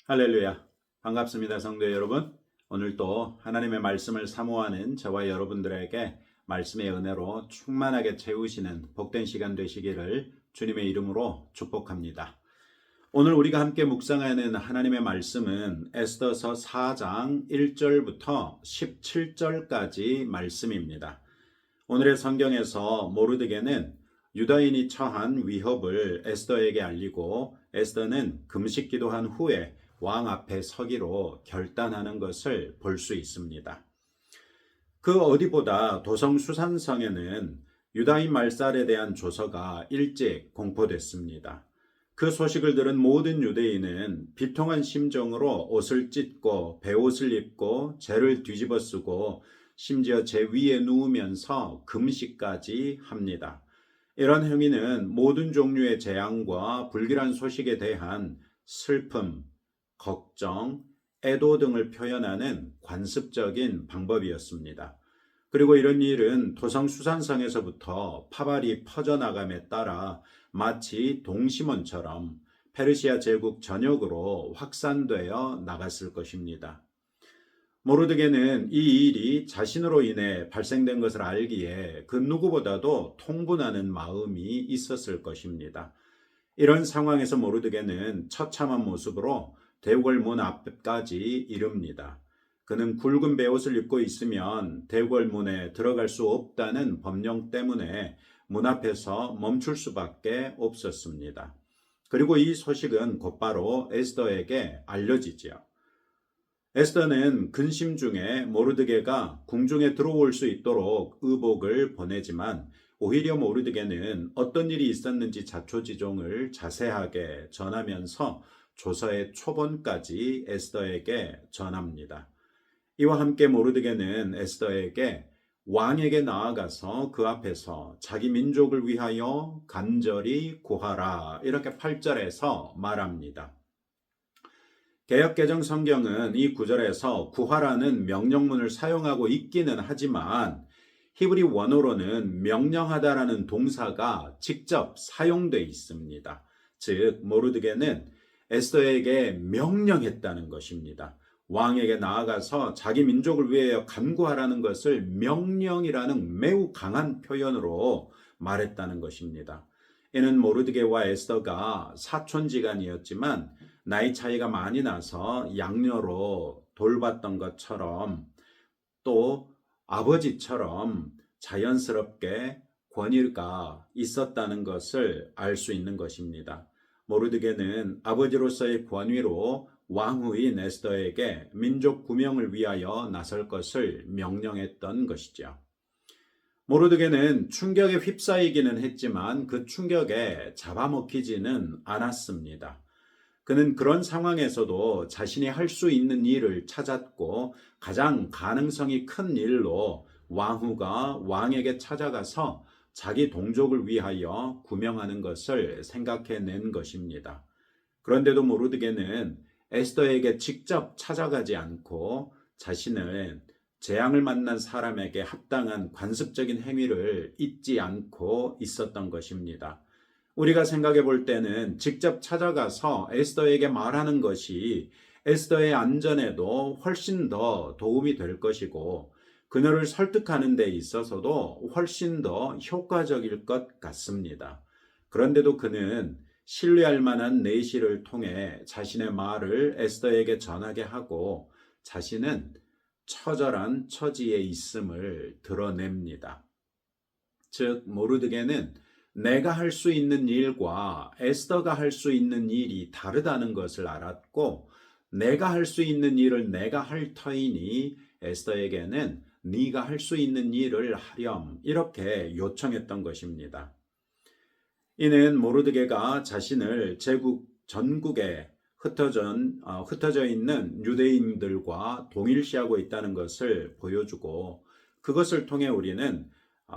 할렐루야. 반갑습니다, 성도 여러분. 오늘도 하나님의 말씀을 사모하는 저와 여러분들에게 말씀의 은혜로 충만하게 채우시는 복된 시간 되시기를 주님의 이름으로 축복합니다. 오늘 우리가 함께 묵상하는 하나님의 말씀은 에스더서 4장 1절부터 17절까지 말씀입니다. 오늘의 성경에서 모르드게는 유다인이 처한 위협을 에스더에게 알리고 에스더는 금식 기도한 후에 왕 앞에 서기로 결단하는 것을 볼 수 있습니다. 그 어디보다 도성 수산성에는 유다인 말살에 대한 조서가 일찍 공포됐습니다. 그 소식을 들은 모든 유대인은 비통한 심정으로 옷을 찢고 베옷을 입고 재를 뒤집어 쓰고 심지어 재 위에 누우면서 금식까지 합니다. 이런 행위는 모든 종류의 재앙과 불길한 소식에 대한 슬픔, 걱정, 애도 등을 표현하는 관습적인 방법이었습니다. 그리고 이런 일은 도성수산성에서부터 파발이 퍼져나감에 따라 마치 동심원처럼 페르시아 제국 전역으로 확산되어 나갔을 것입니다. 모르드게는 이 일이 자신으로 인해 발생된 것을 알기에 그 누구보다도 통분하는 마음이 있었을 것입니다. 이런 상황에서 모르드게는 처참한 모습으로 대궐 문 앞까지 이릅니다. 그는 굵은 베옷을 입고 있으면 대궐 문에 들어갈 수 없다는 법령 때문에 문 앞에서 멈출 수밖에 없었습니다. 그리고 이 소식은 곧바로 에스더에게 알려지지요. 에스더는 근심 중에 모르드게가 궁중에 들어올 수 있도록 의복을 보내지만 오히려 모르드게는 어떤 일이 있었는지 자초지종을 자세하게 전하면서 조서의 초본까지 에스더에게 전합니다. 이와 함께 모르드게는 에스더에게 왕에게 나아가서 그 앞에서 자기 민족을 위하여 간절히 구하라 이렇게 8절에서 말합니다. 개역개정 성경은 이 구절에서 구하라는 명령문을 사용하고 있기는 하지만 히브리 원어로는 명령하다라는 동사가 직접 사용되어 있습니다. 즉 모르드게는 에스더에게 명령했다는 것입니다. 왕에게 나아가서 자기 민족을 위하여 간구하라는 것을 명령이라는 매우 강한 표현으로 말했다는 것입니다. 이는 모르드게와 에스더가 사촌지간이었지만 나이 차이가 많이 나서 양녀로 돌봤던 것처럼 또 아버지처럼 자연스럽게 권위가 있었다는 것을 알 수 있는 것입니다. 모르드게는 아버지로서의 권위로 왕후인 에스더에게 민족 구명을 위하여 나설 것을 명령했던 것이죠. 모르드게는 충격에 휩싸이기는 했지만 그 충격에 잡아먹히지는 않았습니다. 그는 그런 상황에서도 자신이 할 수 있는 일을 찾았고 가장 가능성이 큰 일로 왕후가 왕에게 찾아가서 자기 동족을 위하여 구명하는 것을 생각해낸 것입니다. 그런데도 모르드게는 에스더에게 직접 찾아가지 않고 자신은 재앙을 만난 사람에게 합당한 관습적인 행위를 잊지 않고 있었던 것입니다. 우리가 생각해 볼 때는 직접 찾아가서 에스더에게 말하는 것이 에스더의 안전에도 훨씬 더 도움이 될 것이고 그녀를 설득하는 데 있어서도 훨씬 더 효과적일 것 같습니다. 그런데도 그는 신뢰할 만한 내시를 통해 자신의 말을 에스더에게 전하게 하고 자신은 처절한 처지에 있음을 드러냅니다. 즉 모르드게는 내가 할 수 있는 일과 에스더가 할 수 있는 일이 다르다는 것을 알았고 내가 할 수 있는 일을 내가 할 터이니 에스더에게는 네가 할 수 있는 일을 하렴 이렇게 요청했던 것입니다. 이는 모르드게가 자신을 제국 전국에 흩어져 있는 유대인들과 동일시하고 있다는 것을 보여주고 그것을 통해 우리는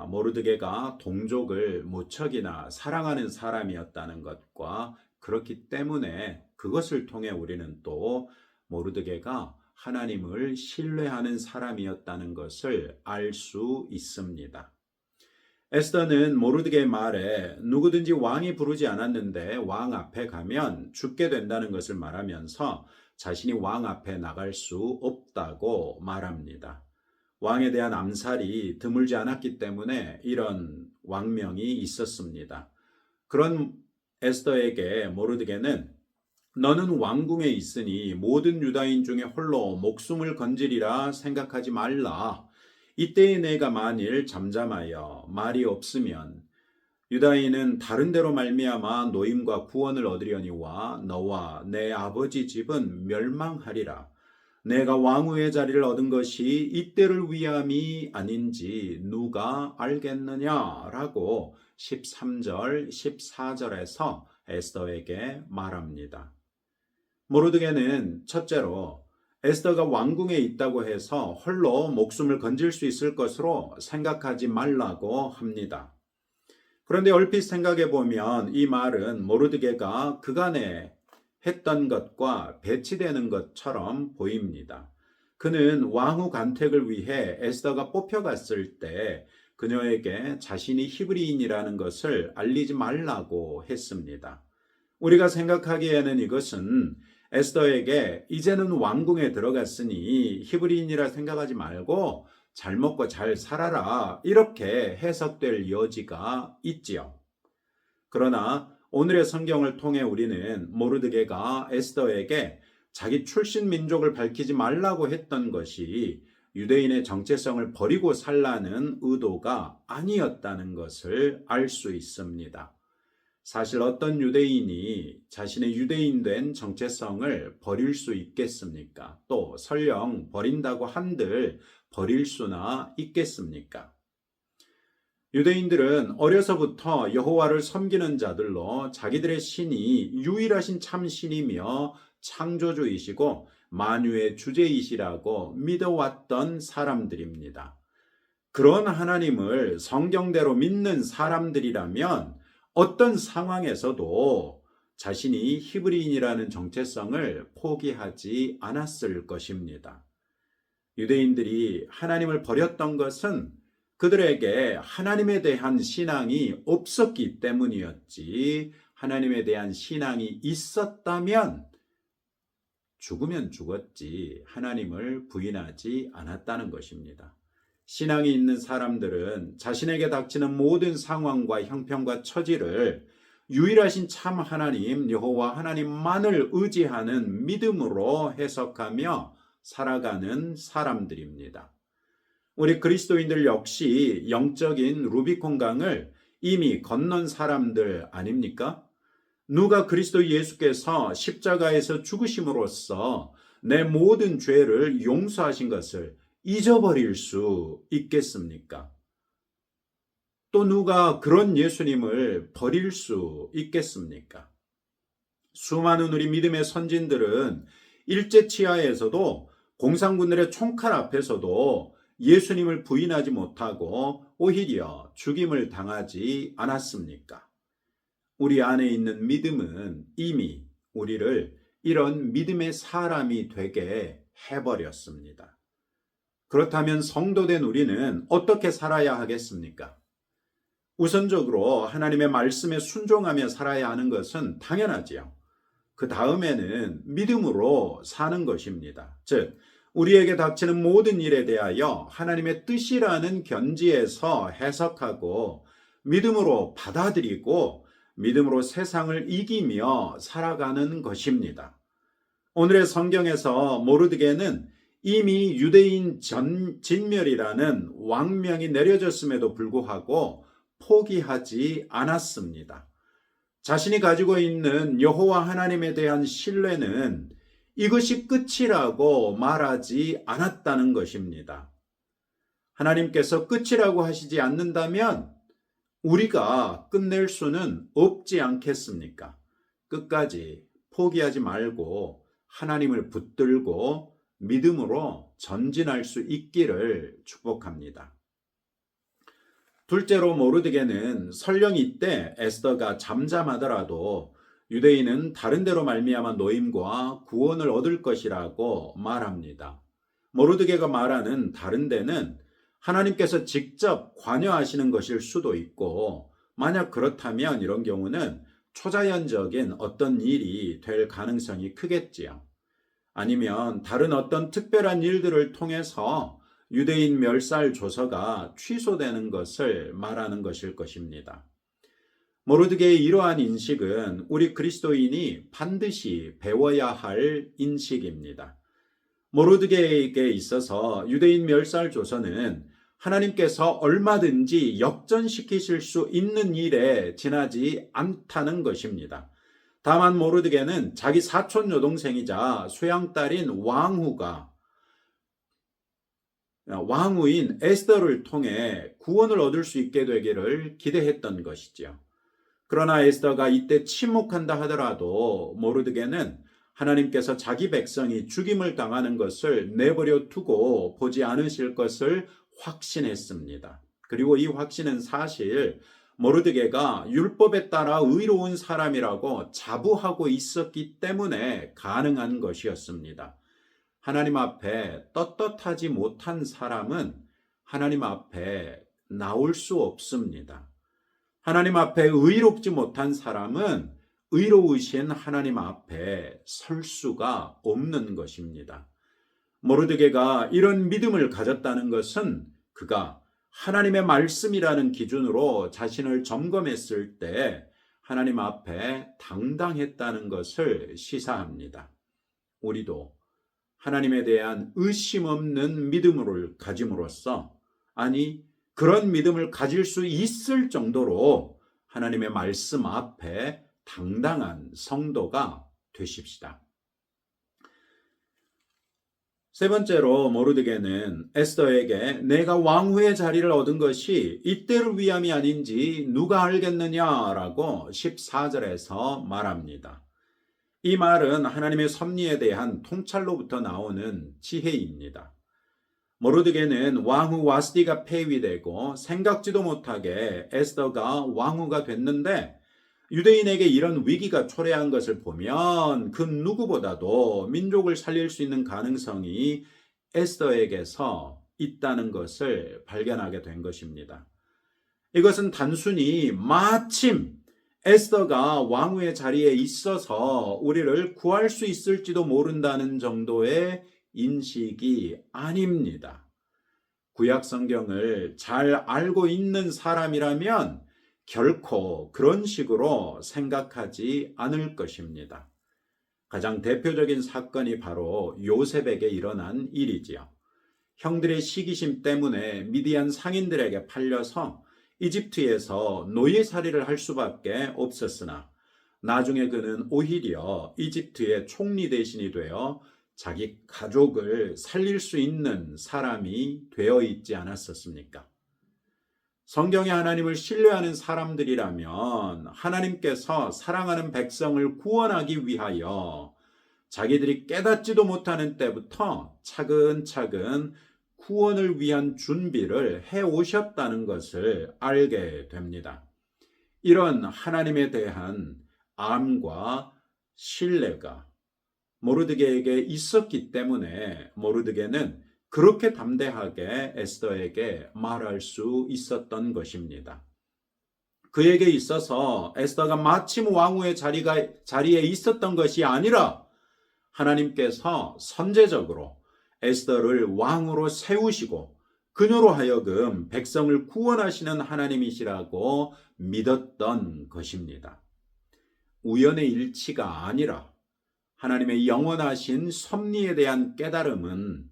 모르드게가 동족을 무척이나 사랑하는 사람이었다는 것과 그렇기 때문에 그것을 통해 우리는 또 모르드게가 하나님을 신뢰하는 사람이었다는 것을 알 수 있습니다. 에스더는 모르드게의 말에 누구든지 왕이 부르지 않았는데 왕 앞에 가면 죽게 된다는 것을 말하면서 자신이 왕 앞에 나갈 수 없다고 말합니다. 왕에 대한 암살이 드물지 않았기 때문에 이런 왕명이 있었습니다. 그런 에스더에게 모르드게는 너는 왕궁에 있으니 모든 유다인 중에 홀로 목숨을 건지리라 생각하지 말라. 이때에 내가 만일 잠잠하여 말이 없으면 유다인은 다른 데로 말미암아 노임과 구원을 얻으려니와 너와 내 아버지 집은 멸망하리라. 내가 왕후의 자리를 얻은 것이 이때를 위함이 아닌지 누가 알겠느냐라고 13절, 14절에서 에스더에게 말합니다. 모르드게는 첫째로 에스더가 왕궁에 있다고 해서 홀로 목숨을 건질 수 있을 것으로 생각하지 말라고 합니다. 그런데 얼핏 생각해 보면 이 말은 모르드게가 그간에 했던 것과 배치되는 것처럼 보입니다. 그는 왕후 간택을 위해 에스더가 뽑혀갔을 때 그녀에게 자신이 히브리인이라는 것을 알리지 말라고 했습니다. 우리가 생각하기에는 이것은 에스더에게 이제는 왕궁에 들어갔으니 히브리인이라 생각하지 말고 잘 먹고 잘 살아라 이렇게 해석될 여지가 있지요. 그러나 오늘의 성경을 통해 우리는 모르드게가 에스더에게 자기 출신 민족을 밝히지 말라고 했던 것이 유대인의 정체성을 버리고 살라는 의도가 아니었다는 것을 알 수 있습니다. 사실 어떤 유대인이 자신의 유대인된 정체성을 버릴 수 있겠습니까? 또 설령 버린다고 한들 버릴 수나 있겠습니까? 유대인들은 어려서부터 여호와를 섬기는 자들로 자기들의 신이 유일하신 참 신이며 창조주이시고 만유의 주제이시라고 믿어왔던 사람들입니다. 그런 하나님을 성경대로 믿는 사람들이라면 어떤 상황에서도 자신이 히브리인이라는 정체성을 포기하지 않았을 것입니다. 유대인들이 하나님을 버렸던 것은 그들에게 하나님에 대한 신앙이 없었기 때문이었지, 하나님에 대한 신앙이 있었다면 죽으면 죽었지 하나님을 부인하지 않았다는 것입니다. 신앙이 있는 사람들은 자신에게 닥치는 모든 상황과 형편과 처지를 유일하신 참 하나님 여호와 하나님만을 의지하는 믿음으로 해석하며 살아가는 사람들입니다. 우리 그리스도인들 역시 영적인 루비콘강을 이미 건넌 사람들 아닙니까? 누가 그리스도 예수께서 십자가에서 죽으심으로써 내 모든 죄를 용서하신 것을 잊어버릴 수 있겠습니까? 또 누가 그런 예수님을 버릴 수 있겠습니까? 수많은 우리 믿음의 선진들은 일제치하에서도 공산군들의 총칼 앞에서도 예수님을 부인하지 못하고 오히려 죽임을 당하지 않았습니까? 우리 안에 있는 믿음은 이미 우리를 이런 믿음의 사람이 되게 해버렸습니다. 그렇다면 성도된 우리는 어떻게 살아야 하겠습니까? 우선적으로 하나님의 말씀에 순종하며 살아야 하는 것은 당연하지요. 그 다음에는 믿음으로 사는 것입니다. 즉, 우리에게 닥치는 모든 일에 대하여 하나님의 뜻이라는 견지에서 해석하고 믿음으로 받아들이고 믿음으로 세상을 이기며 살아가는 것입니다. 오늘의 성경에서 모르드게는 이미 유대인 진멸이라는 왕명이 내려졌음에도 불구하고 포기하지 않았습니다. 자신이 가지고 있는 여호와 하나님에 대한 신뢰는 이것이 끝이라고 말하지 않았다는 것입니다. 하나님께서 끝이라고 하시지 않는다면 우리가 끝낼 수는 없지 않겠습니까? 끝까지 포기하지 말고 하나님을 붙들고 믿음으로 전진할 수 있기를 축복합니다. 둘째로 모르드게는 설령 이때 에스더가 잠잠하더라도 유대인은 다른 데로 말미암아 노임과 구원을 얻을 것이라고 말합니다. 모르드게가 말하는 다른 데는 하나님께서 직접 관여하시는 것일 수도 있고, 만약 그렇다면 이런 경우는 초자연적인 어떤 일이 될 가능성이 크겠지요. 아니면 다른 어떤 특별한 일들을 통해서 유대인 멸살 조서가 취소되는 것을 말하는 것일 것입니다. 모르드게의 이러한 인식은 우리 그리스도인이 반드시 배워야 할 인식입니다. 모르드게에게 있어서 유대인 멸살 조서는 하나님께서 얼마든지 역전시키실 수 있는 일에 지나지 않다는 것입니다. 다만 모르드게는 자기 사촌 여동생이자 소양딸인 왕후인 에스더를 통해 구원을 얻을 수 있게 되기를 기대했던 것이지요. 그러나 에스더가 이때 침묵한다 하더라도 모르드게는 하나님께서 자기 백성이 죽임을 당하는 것을 내버려 두고 보지 않으실 것을 확신했습니다. 그리고 이 확신은 사실 모르드게가 율법에 따라 의로운 사람이라고 자부하고 있었기 때문에 가능한 것이었습니다. 하나님 앞에 떳떳하지 못한 사람은 하나님 앞에 나올 수 없습니다. 하나님 앞에 의롭지 못한 사람은 의로우신 하나님 앞에 설 수가 없는 것입니다. 모르드게가 이런 믿음을 가졌다는 것은 그가 하나님의 말씀이라는 기준으로 자신을 점검했을 때 하나님 앞에 당당했다는 것을 시사합니다. 우리도 하나님에 대한 의심 없는 믿음을 가짐으로써, 아니 그런 믿음을 가질 수 있을 정도로 하나님의 말씀 앞에 당당한 성도가 되십시다. 세 번째로 모르드게는 에스더에게 내가 왕후의 자리를 얻은 것이 이때를 위함이 아닌지 누가 알겠느냐라고 14절에서 말합니다. 이 말은 하나님의 섭리에 대한 통찰로부터 나오는 지혜입니다. 모르드게는 왕후 와스디가 폐위되고 생각지도 못하게 에스더가 왕후가 됐는데, 유대인에게 이런 위기가 초래한 것을 보면 그 누구보다도 민족을 살릴 수 있는 가능성이 에스더에게서 있다는 것을 발견하게 된 것입니다. 이것은 단순히 마침 에스더가 왕후의 자리에 있어서 우리를 구할 수 있을지도 모른다는 정도의 인식이 아닙니다. 구약 성경을 잘 알고 있는 사람이라면 결코 그런 식으로 생각하지 않을 것입니다. 가장 대표적인 사건이 바로 요셉에게 일어난 일이지요. 형들의 시기심 때문에 미디안 상인들에게 팔려서 이집트에서 노예살이를 할 수밖에 없었으나 나중에 그는 오히려 이집트의 총리 대신이 되어 자기 가족을 살릴 수 있는 사람이 되어 있지 않았었습니까? 성경의 하나님을 신뢰하는 사람들이라면 하나님께서 사랑하는 백성을 구원하기 위하여 자기들이 깨닫지도 못하는 때부터 차근차근 구원을 위한 준비를 해오셨다는 것을 알게 됩니다. 이런 하나님에 대한 암과 신뢰가 모르드게에게 있었기 때문에 모르드게는 그렇게 담대하게 에스더에게 말할 수 있었던 것입니다. 그에게 있어서 에스더가 마침 왕후의 자리에 있었던 것이 아니라 하나님께서 선제적으로 에스더를 왕으로 세우시고 그녀로 하여금 백성을 구원하시는 하나님이시라고 믿었던 것입니다. 우연의 일치가 아니라 하나님의 영원하신 섭리에 대한 깨달음은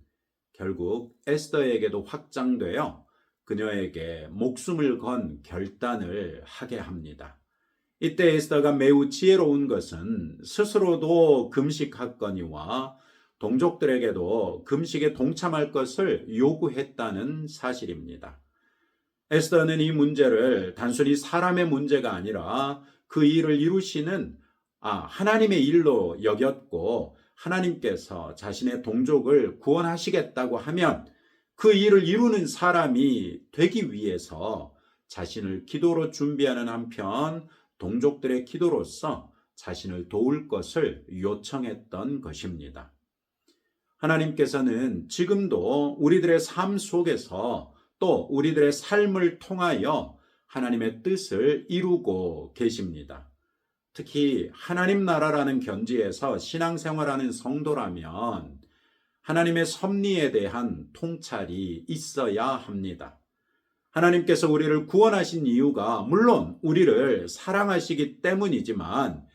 결국 에스더에게도 확장되어 그녀에게 목숨을 건 결단을 하게 합니다. 이때 에스더가 매우 지혜로운 것은 스스로도 금식하거니와 동족들에게도 금식에 동참할 것을 요구했다는 사실입니다. 에스더는 이 문제를 단순히 사람의 문제가 아니라 그 일을 이루시는 하나님의 일로 여겼고, 하나님께서 자신의 동족을 구원하시겠다고 하면 그 일을 이루는 사람이 되기 위해서 자신을 기도로 준비하는 한편 동족들의 기도로서 자신을 도울 것을 요청했던 것입니다. 하나님께서는 지금도 우리들의 삶 속에서 또 우리들의 삶을 통하여 하나님의 뜻을 이루고 계십니다. 특히 하나님 나라라는 견지에서 신앙생활하는 성도라면 하나님의 섭리에 대한 통찰이 있어야 합니다. 하나님께서 우리를 구원하신 이유가 물론 우리를 사랑하시기 때문이지만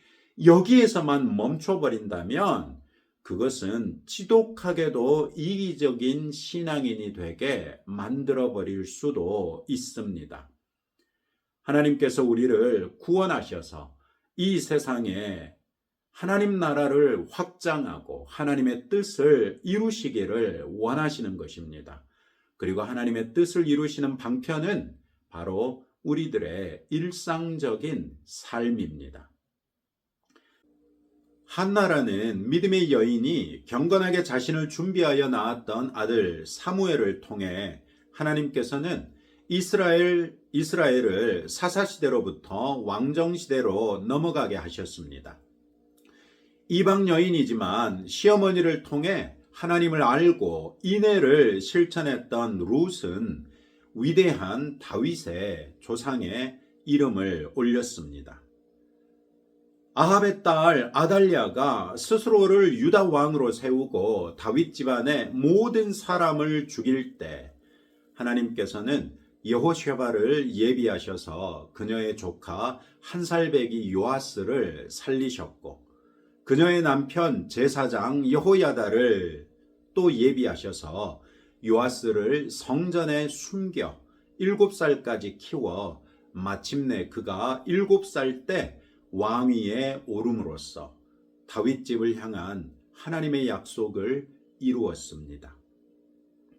여기에서만 멈춰버린다면 그것은 지독하게도 이기적인 신앙인이 되게 만들어버릴 수도 있습니다. 하나님께서 우리를 구원하셔서 이 세상에 하나님 나라를 확장하고 하나님의 뜻을 이루시기를 원하시는 것입니다. 그리고 하나님의 뜻을 이루시는 방편은 바로 우리들의 일상적인 삶입니다. 한나라는 믿음의 여인이 경건하게 자신을 준비하여 낳았던 아들 사무엘을 통해 하나님께서는 이스라엘을 사사시대로부터 왕정시대로 넘어가게 하셨습니다. 이방 여인이지만 시어머니를 통해 하나님을 알고 인애를 실천했던 룻은 위대한 다윗의 조상의 이름을 올렸습니다. 아합의 딸 아달랴가 스스로를 유다 왕으로 세우고 다윗 집안의 모든 사람을 죽일 때 하나님께서는 여호샤바를 예비하셔서 그녀의 조카 한 살배기 요아스를 살리셨고 그녀의 남편 제사장 여호야다를 또 예비하셔서 요아스를 성전에 숨겨 7살까지 키워 마침내 그가 7살 때 왕위에 오름으로써 다윗집을 향한 하나님의 약속을 이루었습니다.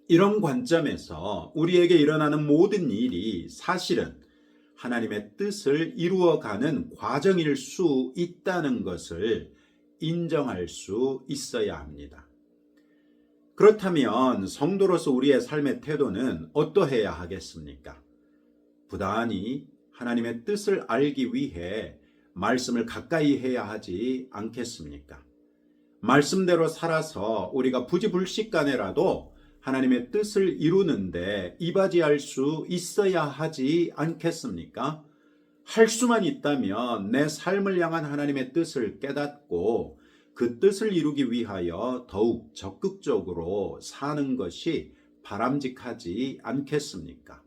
이런 관점에서 우리에게 일어나는 모든 일이 사실은 하나님의 뜻을 이루어가는 과정일 수 있다는 것을 인정할 수 있어야 합니다. 그렇다면 성도로서 우리의 삶의 태도는 어떠해야 하겠습니까? 부단히 하나님의 뜻을 알기 위해 말씀을 가까이 해야 하지 않겠습니까? 말씀대로 살아서 우리가 부지불식간에라도 하나님의 뜻을 이루는데 이바지할 수 있어야 하지 않겠습니까? 할 수만 있다면 내 삶을 향한 하나님의 뜻을 깨닫고 그 뜻을 이루기 위하여 더욱 적극적으로 사는 것이 바람직하지 않겠습니까?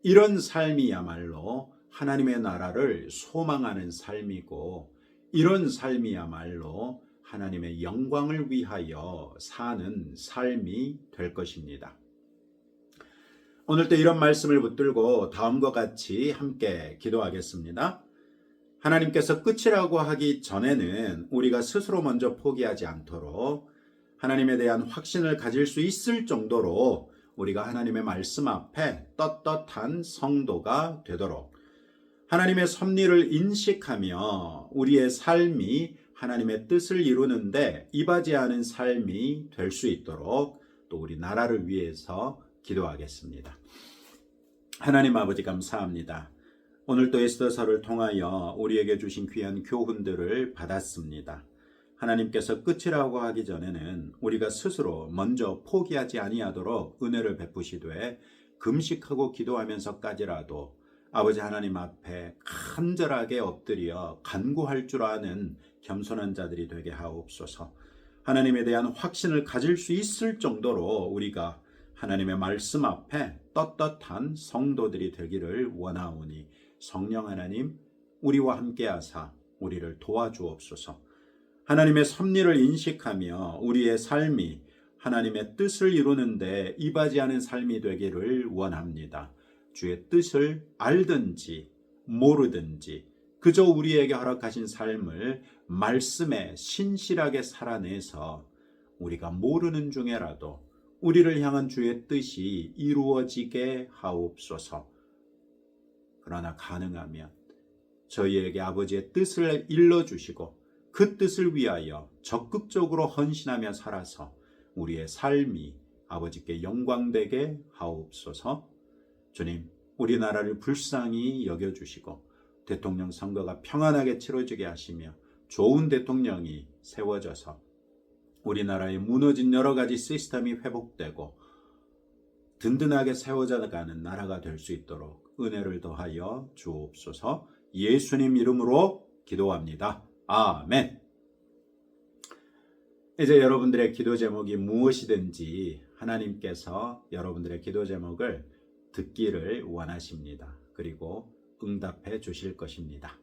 이런 삶이야말로 하나님의 나라를 소망하는 삶이고 이런 삶이야말로 하나님의 영광을 위하여 사는 삶이 될 것입니다. 오늘도 이런 말씀을 붙들고 다음과 같이 함께 기도하겠습니다. 하나님께서 끝이라고 하기 전에는 우리가 스스로 먼저 포기하지 않도록 하나님에 대한 확신을 가질 수 있을 정도로 우리가 하나님의 말씀 앞에 떳떳한 성도가 되도록 하나님의 섭리를 인식하며 우리의 삶이 하나님의 뜻을 이루는데 이바지하는 삶이 될 수 있도록 또 우리 나라를 위해서 기도하겠습니다. 하나님 아버지 감사합니다. 오늘 또 에스더서를 통하여 우리에게 주신 귀한 교훈들을 받았습니다. 하나님께서 끝이라고 하기 전에는 우리가 스스로 먼저 포기하지 아니하도록 은혜를 베푸시되 금식하고 기도하면서까지라도 아버지 하나님 앞에 간절하게 엎드려 간구할 줄 아는 겸손한 자들이 되게 하옵소서. 하나님에 대한 확신을 가질 수 있을 정도로 우리가 하나님의 말씀 앞에 떳떳한 성도들이 되기를 원하오니 성령 하나님 우리와 함께 하사 우리를 도와주옵소서. 하나님의 섭리를 인식하며 우리의 삶이 하나님의 뜻을 이루는데 이바지하는 삶이 되기를 원합니다. 주의 뜻을 알든지 모르든지 그저 우리에게 허락하신 삶을 말씀에 신실하게 살아내서 우리가 모르는 중에라도 우리를 향한 주의 뜻이 이루어지게 하옵소서. 그러나 가능하면 저희에게 아버지의 뜻을 일러주시고 그 뜻을 위하여 적극적으로 헌신하며 살아서 우리의 삶이 아버지께 영광되게 하옵소서. 주님, 우리나라를 불쌍히 여겨주시고 대통령 선거가 평안하게 치러지게 하시며 좋은 대통령이 세워져서 우리나라에 무너진 여러 가지 시스템이 회복되고 든든하게 세워져 가는 나라가 될 수 있도록 은혜를 더하여 주옵소서. 예수님 이름으로 기도합니다. 아멘. 이제 여러분들의 기도 제목이 무엇이든지 하나님께서 여러분들의 기도 제목을 듣기를 원하십니다. 그리고 응답해 주실 것입니다.